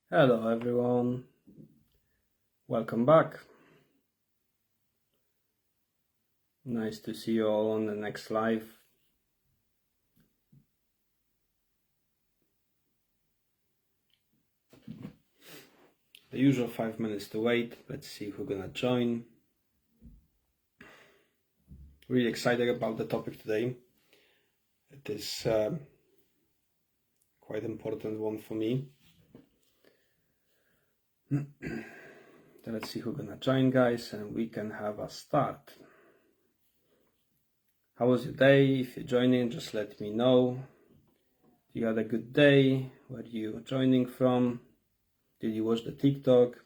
Hello everyone, welcome back. Nice to see you all on the next live. The usual 5 minutes to wait. Let's see who's gonna join. Really excited about the topic today. It is quite important one for me. So let's see who's gonna join, guys, and we can have a start. How was your day? If you're joining, just let me know. You had a good day? Where are you joining from? Did you watch the TikTok?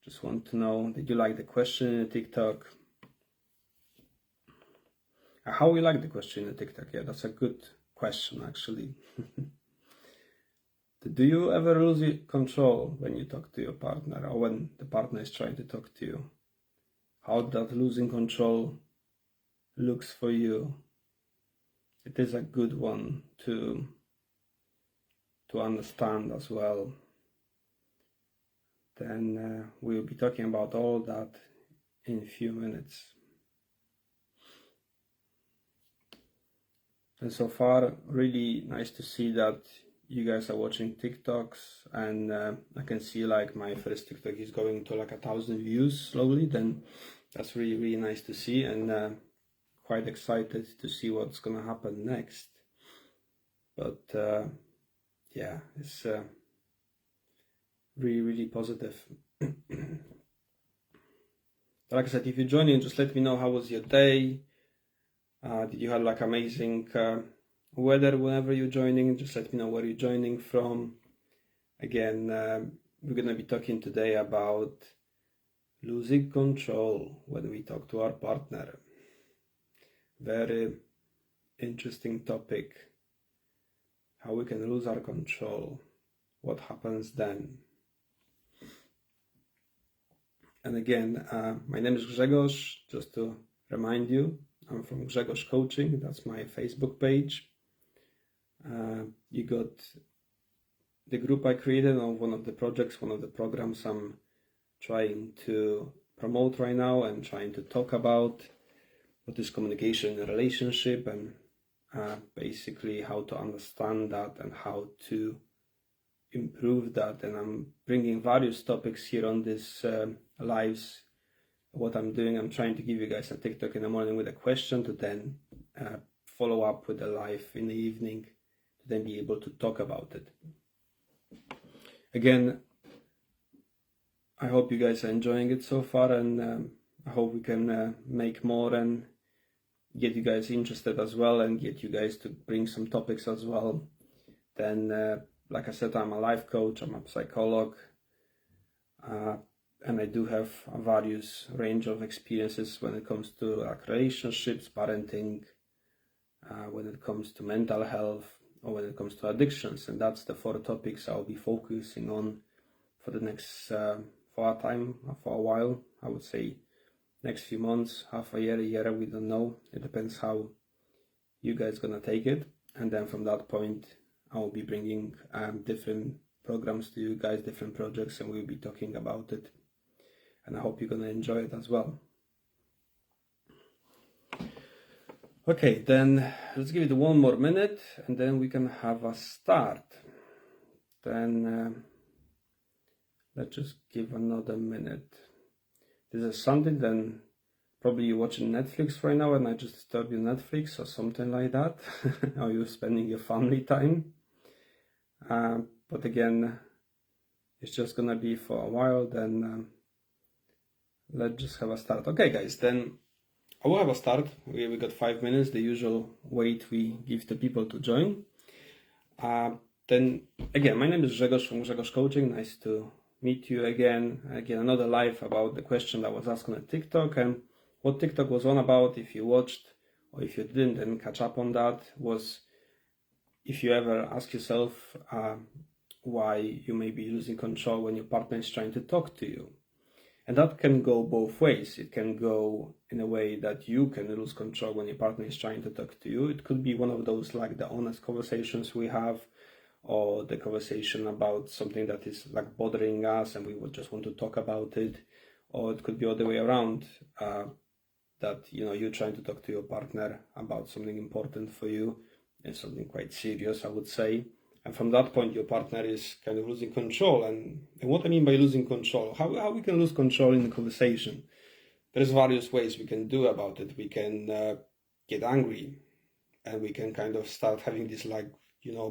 Just want to know, did you like the question in the TikTok? How you like the question in the TikTok? Yeah, that's a good question actually. Do you ever lose control when you talk to your partner or when the partner is trying to talk to you? How that losing control looks for you? It is a good one to understand as well. Then we'll be talking about all that in a few minutes. And so far, really nice to see that you guys are watching TikToks, and I can see like my first TikTok is going to like 1,000 views slowly. Then that's really nice to see, and quite excited to see what's gonna happen next. But yeah, it's really positive. Like I said, if you're joining, just let me know how was your day. Did you have like amazing weather whenever you're joining? Just let me know where you're joining from. Again, we're gonna be talking today about losing control when we talk to our partner. Very interesting topic. How we can lose our control. What happens then? And again, my name is Grzegorz. Just to remind you, I'm from Grzegorz Coaching. That's my Facebook page. You got the group I created on one of the projects, one of the programs I'm trying to promote right now and trying to talk about what is communication in a relationship, and basically how to understand that and how to improve that. And I'm bringing various topics here on this lives. What I'm doing, I'm trying to give you guys a TikTok in the morning with a question to then follow up with a live in the evening to then be able to talk about it. Again, I hope you guys are enjoying it so far, and I hope we can make more and get you guys interested as well, and get you guys to bring some topics as well. Then, like I said, I'm a life coach, I'm a psychologist, and I do have a various range of experiences when it comes to like relationships, parenting, when it comes to mental health, or when it comes to addictions. And that's the 4 topics I'll be focusing on for the next for a while. I would say next few months, half a year, we don't know. It depends how you guys gonna take it. And then from that point, I'll be bringing different programs to you guys, different projects, and we'll be talking about it. And I hope you're gonna enjoy it as well. Okay, then let's give it 1 more minute, and then we can have a start. Then let's just give another minute. This is Sunday, then probably you're watching Netflix right now, and I just disturbed your Netflix or something like that, or you're spending your family time. But again, it's just gonna be for a while. Then let's just have a start. Okay, guys, then I will have a start. We got 5 minutes, the usual wait we give the people to join. Then again, my name is Grzegorz from Grzegorz Coaching. Nice to meet you again. Again, another live about the question that was asked on TikTok, and what TikTok was on about. If you watched or if you didn't, then catch up on that. Was if you ever ask yourself why you may be losing control when your partner is trying to talk to you. And that can go both ways. It can go in a way that you can lose control when your partner is trying to talk to you. It could be one of those like the honest conversations we have, or the conversation about something that is like bothering us and we would just want to talk about it, or it could be all the way around, that you're trying to talk to your partner about something important for you and something quite serious, I would say. And from that point, your partner is kind of losing control. And what I mean by losing control, how we can lose control in the conversation? There's various ways we can do about it. We can get angry, and we can kind of start having this like,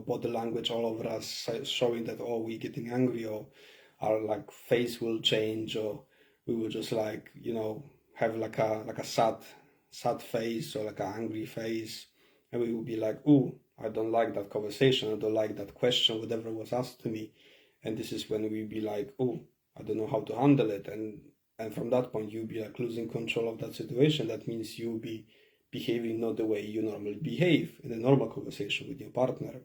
body language all over us showing that, oh, we're getting angry, or our like face will change, or we will just like, have like a sad face or like an angry face. And we will be like, oh, I don't like that conversation, I don't like that question, whatever was asked to me. And this is when we be like, oh, I don't know how to handle it. And from that point, you'll be like losing control of that situation. That means you'll be behaving not the way you normally behave in a normal conversation with your partner.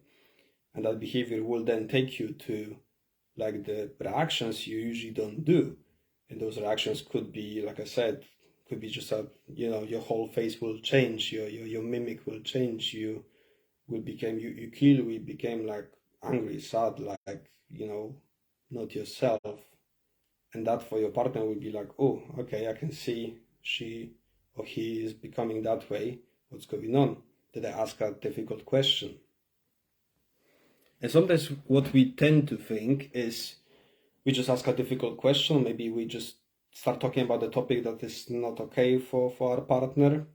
And that behavior will then take you to like the reactions you usually don't do. And those reactions could be, like I said, could be just your whole face will change, your mimic will change, you clearly became like angry, sad, like, not yourself. And that for your partner will be like, oh, okay, I can see she or he is becoming that way. What's going on? Did I ask a difficult question? And sometimes what we tend to think is we just ask a difficult question. Maybe we just start talking about the topic that is not okay for our partner.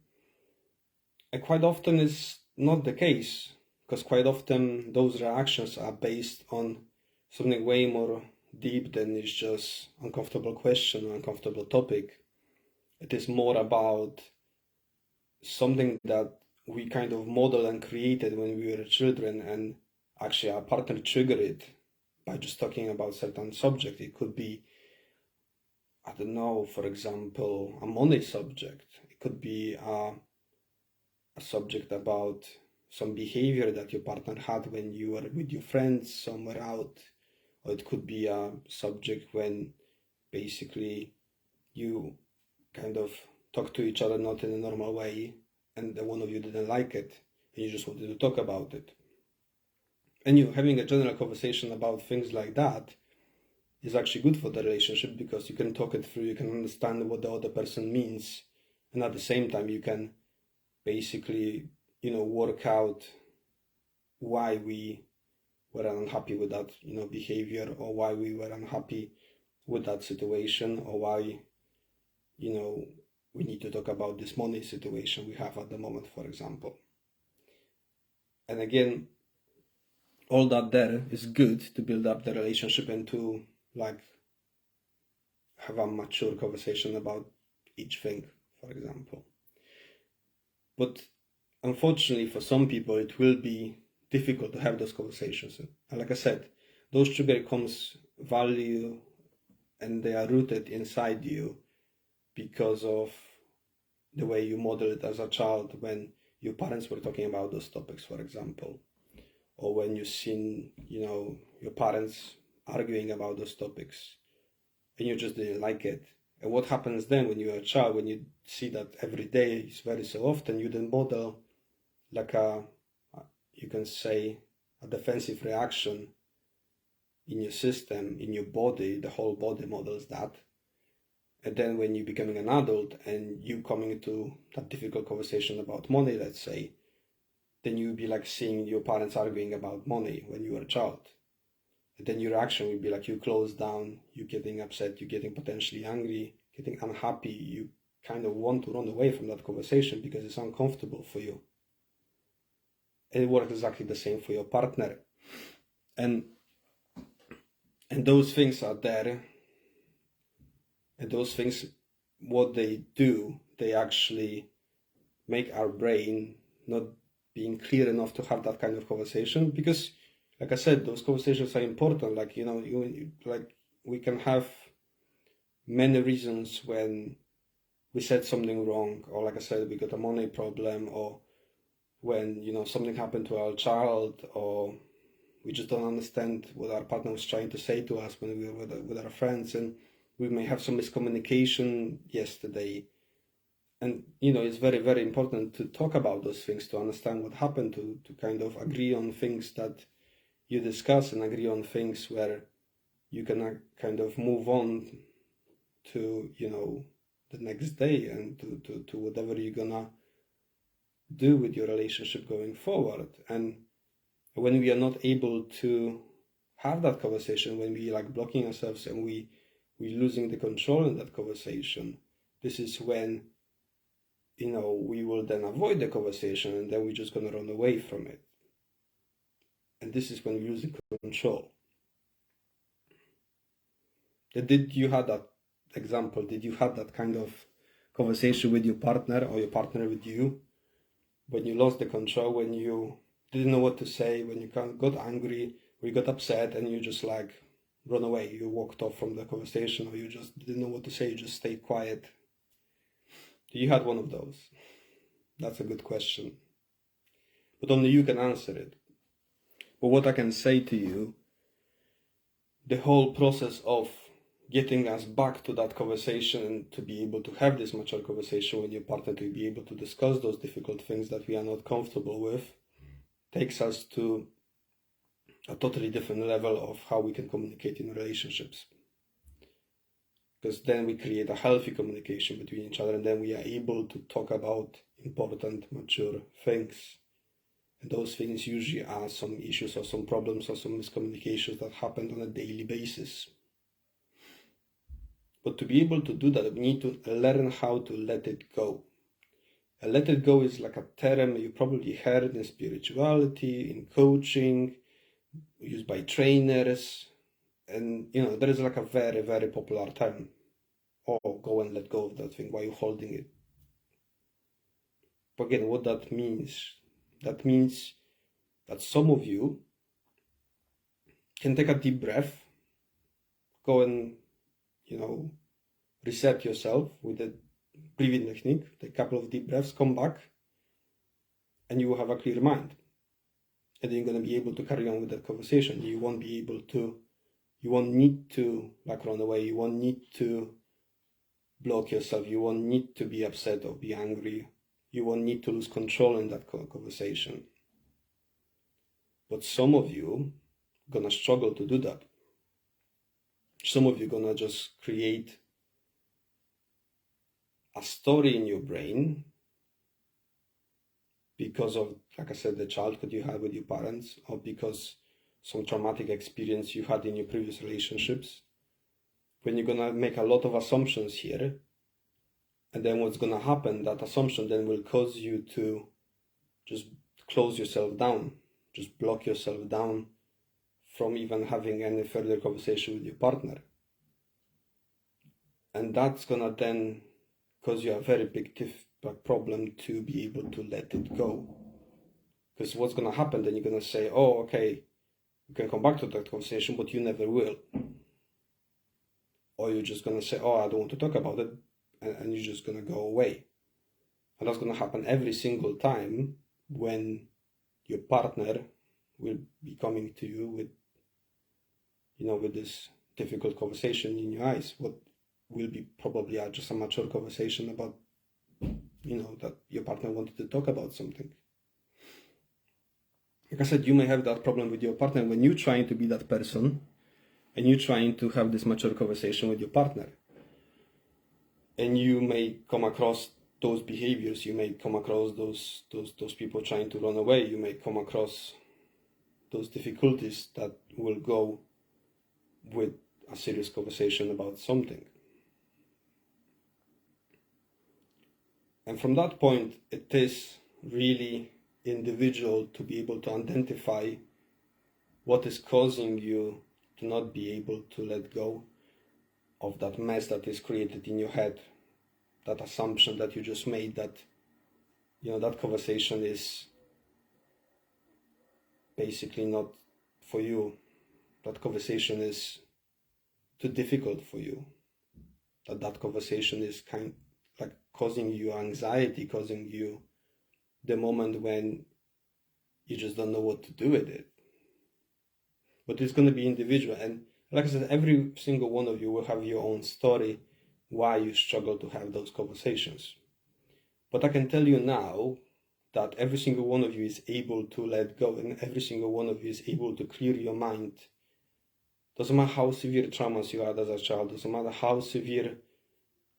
And quite often it's not the case, because quite often those reactions are based on something way more deep than it's just uncomfortable question or uncomfortable topic. It is more about something that we kind of modeled and created when we were children, and actually our partner triggered it by just talking about certain subject. It could be, I don't know, for example, a money subject. It could be a subject about some behavior that your partner had when you were with your friends somewhere out. Or it could be a subject when basically you kind of talk to each other not in a normal way, and one of you didn't like it, and you just wanted to talk about it. And having a general conversation about things like that is actually good for the relationship, because you can talk it through, you can understand what the other person means, and at the same time you can basically, work out why we were unhappy with that, behavior, or why we were unhappy with that situation, or why, we need to talk about this money situation we have at the moment, for example. And again, all that there is good to build up the relationship and to like have a mature conversation about each thing, for example. But unfortunately for some people, it will be difficult to have those conversations. And like I said, those trigger comes value, and they are rooted inside you because of the way you model it as a child when your parents were talking about those topics, for example, or when you've seen, your parents arguing about those topics and you just didn't like it. And what happens then when you're a child, when you see that every day is very so often, you then model like you can say, a defensive reaction in your system, in your body. The whole body models that. And then when you're becoming an adult and you coming into that difficult conversation about money, let's say, then you'll be like seeing your parents arguing about money when you were a child. And then your reaction will be like you close down, you're getting upset, you're getting potentially angry, getting unhappy. You kind of want to run away from that conversation because it's uncomfortable for you. And it works exactly the same for your partner. And those things are there. And those things, what they do, they actually make our brain not being clear enough to have that kind of conversation. Because, like I said, those conversations are important. Like, like we can have many reasons when we said something wrong, or like I said, we got a money problem, or when, something happened to our child, or we just don't understand what our partner was trying to say to us when we were with our friends, and we may have some miscommunication yesterday. And, it's very, very important to talk about those things, to understand what happened, to kind of agree on things that, you discuss and agree on things where you can kind of move on to, you know, the next day and to whatever you're gonna do with your relationship going forward. And when we are not able to have that conversation, when we like blocking ourselves and we losing the control in that conversation, this is when, you know, we will then avoid the conversation and then we're just gonna run away from it. And this is when we lose the control. Did you have that example? Did you have that kind of conversation with your partner or your partner with you when you lost the control, when you didn't know what to say, when you got angry, or you got upset and you just like run away, you walked off from the conversation, or you just didn't know what to say, you just stayed quiet? You had one of those? That's a good question, but only you can answer it. But what I can say to you, the whole process of getting us back to that conversation and to be able to have this mature conversation with your partner, to be able to discuss those difficult things that we are not comfortable with, takes us to a totally different level of how we can communicate in relationships. Because then we create a healthy communication between each other, and then we are able to talk about important, mature things. And those things usually are some issues or some problems or some miscommunications that happen on a daily basis. But to be able to do that, we need to learn how to let it go. And let it go is like a term you probably heard in spirituality, in coaching, used by trainers. And, you know, there is like a very, very popular term. Oh, go and let go of that thing. Why are you holding it? But again, what that means? That means that some of you can take a deep breath, go and, you know, reset yourself with a breathing technique, take a couple of deep breaths, come back, and you will have a clear mind. And then you're going to be able to carry on with that conversation. You won't need to like run away. You won't need to block yourself. You won't need to be upset or be angry. You won't need to lose control in that conversation. But some of you are going to struggle to do that. Some of you are going to just create a story in your brain because of, like I said, the childhood you had with your parents, or because some traumatic experience you had in your previous relationships, when you're going to make a lot of assumptions here. And then what's going to happen, that assumption then will cause you to just close yourself down, just block yourself down from even having any further conversation with your partner. And that's going to then cause you a very big problem to be able to let it go. Because what's going to happen, then you're going to say, oh, okay, you can come back to that conversation, but you never will. Or you're just going to say, oh, I don't want to talk about it, and you're just going to go away. And that's going to happen every single time when your partner will be coming to you with, you know, with this difficult conversation in your eyes. What will be probably just a mature conversation about, you know, that your partner wanted to talk about something. Like I said, you may have that problem with your partner when you're trying to be that person and you're trying to have this mature conversation with your partner. And you may come across those behaviors, you may come across those people trying to run away, you may come across those difficulties that will go with a serious conversation about something. And from that point, it is really individual to be able to identify what is causing you to not be able to let go of that mess that is created in your head, that assumption that you just made, that, you know, that conversation is basically not for you. That conversation is too difficult for you. That conversation is kind of like causing you anxiety, causing you the moment when you just don't know what to do with it. But it's going to be individual. And like I said, every single one of you will have your own story why you struggle to have those conversations. But I can tell you now that every single one of you is able to let go, and every single one of you is able to clear your mind. Doesn't matter how severe traumas you had as a child, doesn't matter how severe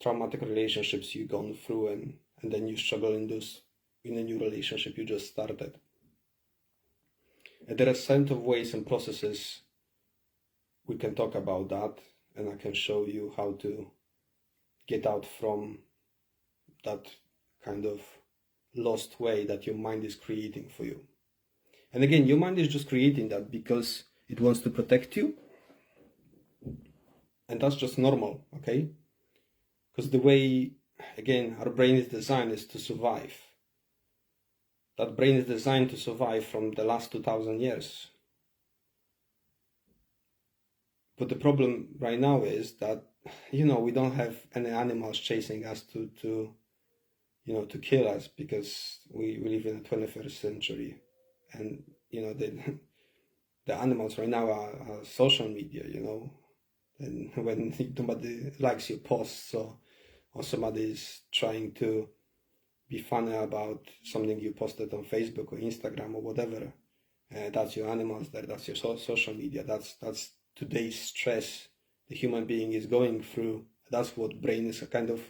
traumatic relationships you've gone through, and then you struggle in a new relationship you just started. And there are a set of ways and processes we can talk about that, and I can show you how to get out from that kind of lost way that your mind is creating for you. And again, your mind is just creating that because it wants to protect you, and that's just normal, okay? Because the way, again, our brain is designed is to survive. That brain is designed to survive from the last 2,000 years. But the problem right now is that, we don't have any animals chasing us to kill us, because we live in the 21st century. And, the animals right now are social media, and when somebody likes your posts or somebody is trying to be funny about something you posted on Facebook or Instagram or whatever, that's your animals there, that's your social media, that's today's stress the human being is going through. That's what brain is kind of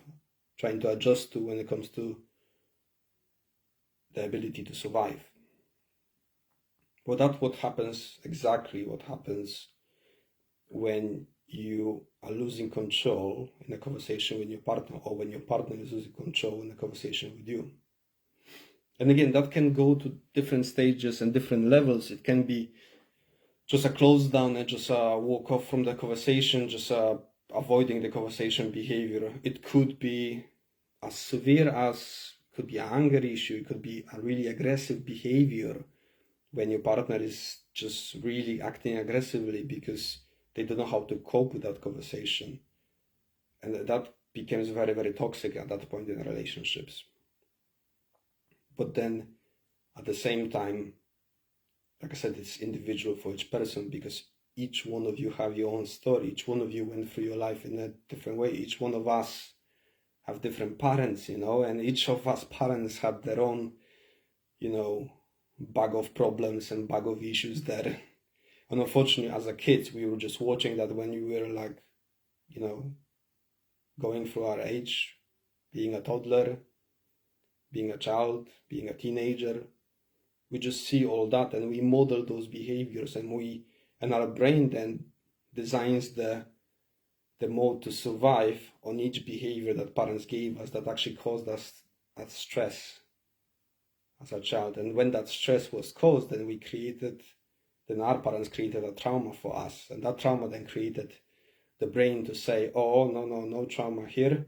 trying to adjust to when it comes to the ability to survive. But that's exactly what happens when you are losing control in a conversation with your partner, or when your partner is losing control in a conversation with you. And again, that can go to different stages and different levels. It can be just a close down and just a walk off from the conversation, just avoiding the conversation behavior. It could be as severe as, could be an anger issue, it could be a really aggressive behavior when your partner is just really acting aggressively because they don't know how to cope with that conversation. And that becomes very, very toxic at that point in relationships. But then at the same time, like I said, it's individual for each person, because each one of you have your own story. Each one of you went through your life in a different way. Each one of us have different parents, and each of us parents had their own, bag of problems and bag of issues there. And unfortunately, as a kid, we were just watching that when we were like, going through our age, being a toddler, being a child, being a teenager. We just see all that and we model those behaviors, and our brain then designs the mode to survive on each behavior that parents gave us that actually caused us that stress as a child. And when that stress was caused, then our parents created a trauma for us, and that trauma then created the brain to say, oh, no trauma here.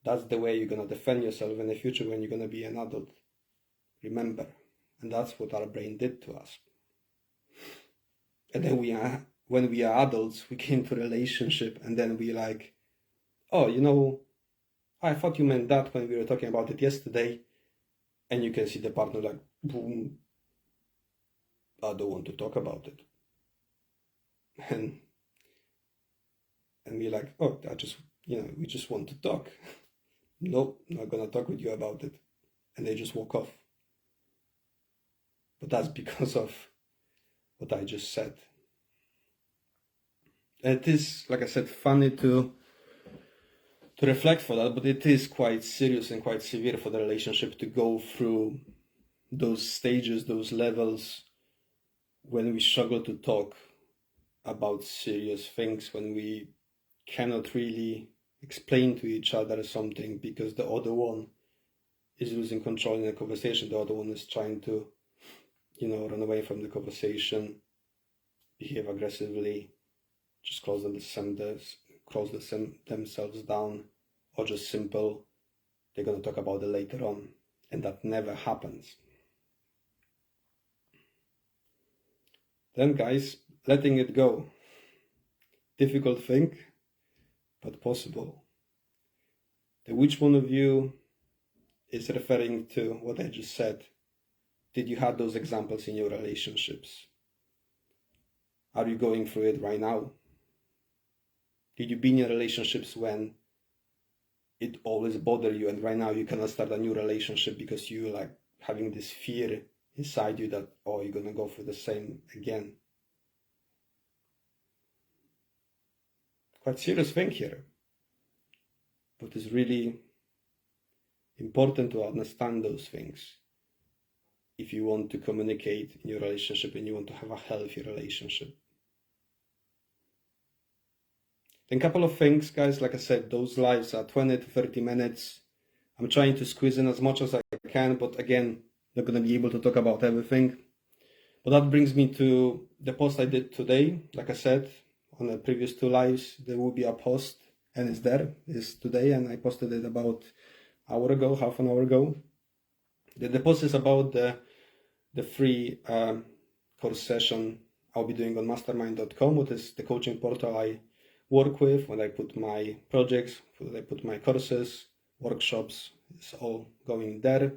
That's the way you're going to defend yourself in the future when you're going to be an adult. Remember. And that's what our brain did to us. And then when we are adults, we came to a relationship, and then we like, oh, I thought you meant that when we were talking about it yesterday. And you can see the partner like, boom, I don't want to talk about it. And we're like, oh, we just want to talk. Nope, not gonna talk with you about it. And they just walk off. But that's because of what I just said. And it is, like I said, funny to reflect for that, but it is quite serious and quite severe for the relationship to go through those stages, those levels, when we struggle to talk about serious things, when we cannot really explain to each other something because the other one is losing control in the conversation. The other one is trying to, run away from the conversation, behave aggressively, just close themselves down, or just simple, they're going to talk about it later on. And that never happens. Then, guys, letting it go. Difficult thing, but possible. Which one of you is referring to what I just said? Did you have those examples in your relationships? Are you going through it right now? Did you be in relationships when it always bothered you, and right now you cannot start a new relationship because you like having this fear inside you that, oh, you're gonna go through the same again. Quite serious thing here, but it's really important to understand those things if you want to communicate in your relationship and you want to have a healthy relationship. Then a couple of things, guys. Like I said, those lives are 20 to 30 minutes. I'm trying to squeeze in as much as I can, but again, not going to be able to talk about everything. But that brings me to the post I did today. Like I said, on the previous 2 lives, there will be a post, and it's there. It's today, and I posted it about half an hour ago. The post is about the free course session I'll be doing on mastermind.com, which is the coaching portal I work with when I put my projects, when I put my courses, workshops. It's all going there.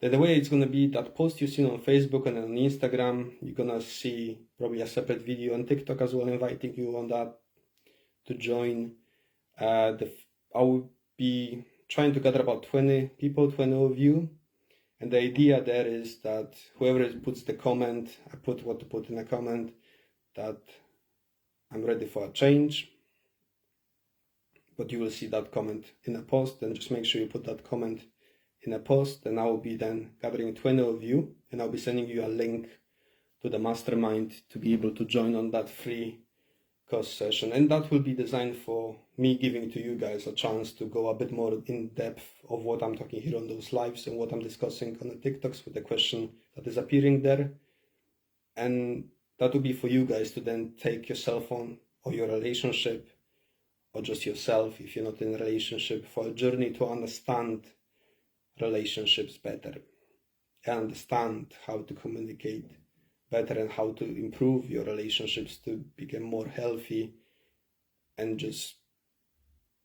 The way it's going to be, that post you've seen on Facebook and on Instagram, you're going to see probably a separate video on TikTok as well, inviting you on that to join. I will be trying to gather about 20 people, 20 of you. And the idea there is that whoever puts the comment, I put what to put in a comment, that I'm ready for a change. But you will see that comment in a post, and just make sure you put that comment in a post. And I will be then gathering 20 of you, and I'll be sending you a link to the mastermind to be able to join on that free course session. And that will be designed for me giving to you guys a chance to go a bit more in depth of what I'm talking here on those lives and what I'm discussing on the TikToks with the question that is appearing there. And that will be for you guys to then take your cell phone or your relationship, or just yourself if you're not in a relationship, for a journey to understand relationships better and understand how to communicate better and how to improve your relationships to become more healthy and just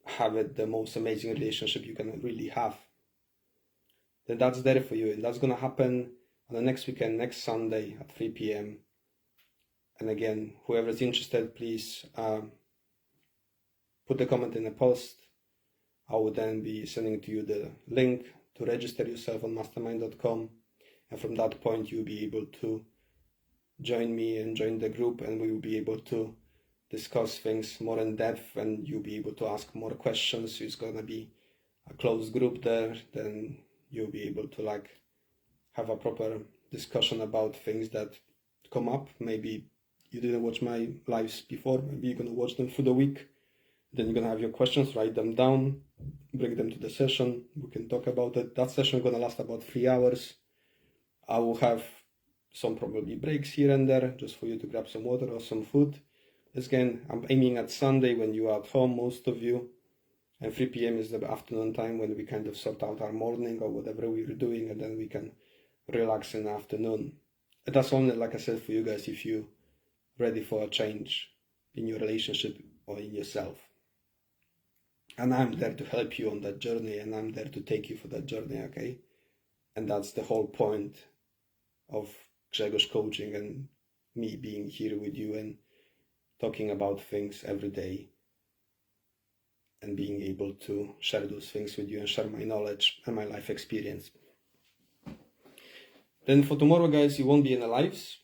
have it the most amazing relationship you can really have. Then that's there for you, and that's going to happen on the next weekend, next Sunday at 3 p.m. And again, whoever's interested, please put the comment in the post. I will then be sending to you the link to register yourself on mastermind.com, and from that point you'll be able to join me and join the group, and we will be able to discuss things more in depth, and you'll be able to ask more questions. So it's gonna be a closed group there. Then you'll be able to have a proper discussion about things that come up. Maybe you didn't watch my lives before, maybe you're gonna watch them through the week. Then you're gonna have your questions, write them down, bring them to the session, we can talk about it. That session is gonna last about 3 hours. I will have some probably breaks here and there, just for you to grab some water or some food. Again, I'm aiming at Sunday when you are at home, most of you, and 3 p.m. is the afternoon time when we kind of sort out our morning or whatever we're doing, and then we can relax in the afternoon. And that's only, like I said, for you guys if you're ready for a change in your relationship or in yourself. And I'm there to help you on that journey, and I'm there to take you for that journey, okay? And that's the whole point of Grzegorz Coaching and me being here with you and talking about things every day and being able to share those things with you and share my knowledge and my life experience. Then for tomorrow, guys, you won't be in the lives.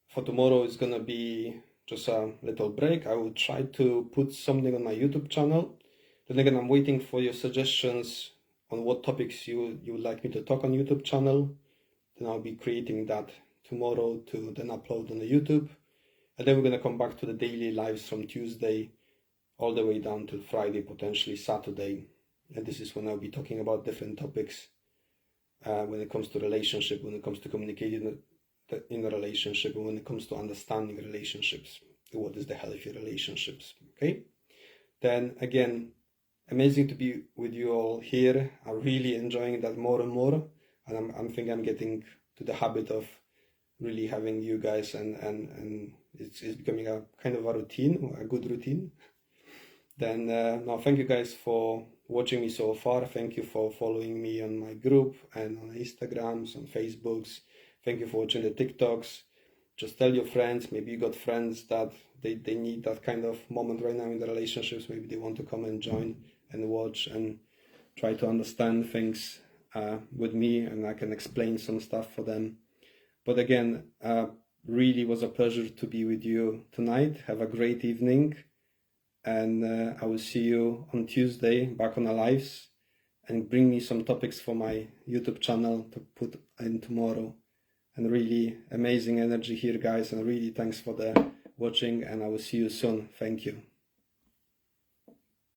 For tomorrow, it's gonna be just a little break. I will try to put something on my YouTube channel. Then again, I'm waiting for your suggestions on what topics you would like me to talk on YouTube channel. Then I'll be creating that tomorrow to then upload on the YouTube. And then we're going to come back to the daily lives from Tuesday all the way down to Friday, potentially Saturday. And this is when I'll be talking about different topics when it comes to relationship, when it comes to communicating in a relationship, and when it comes to understanding relationships. What is the healthy relationships, okay? Then again, amazing to be with you all here. I'm really enjoying that more and more. And I think I'm getting to the habit of really having you guys, and it's becoming a kind of a routine, a good routine. Then now, thank you guys for watching me so far. Thank you for following me on my group and on Instagrams, on Facebooks. Thank you for watching the TikToks. Just tell your friends. Maybe you got friends that they need that kind of moment right now in the relationships. Maybe they want to come and join and watch and try to understand things with me, and I can explain some stuff for them. But again, really was a pleasure to be with you tonight. Have a great evening, and I will see you on Tuesday back on our lives, and bring me some topics for my YouTube channel to put in tomorrow. And really amazing energy here, guys, and really thanks for the watching, and I will see you soon. Thank you.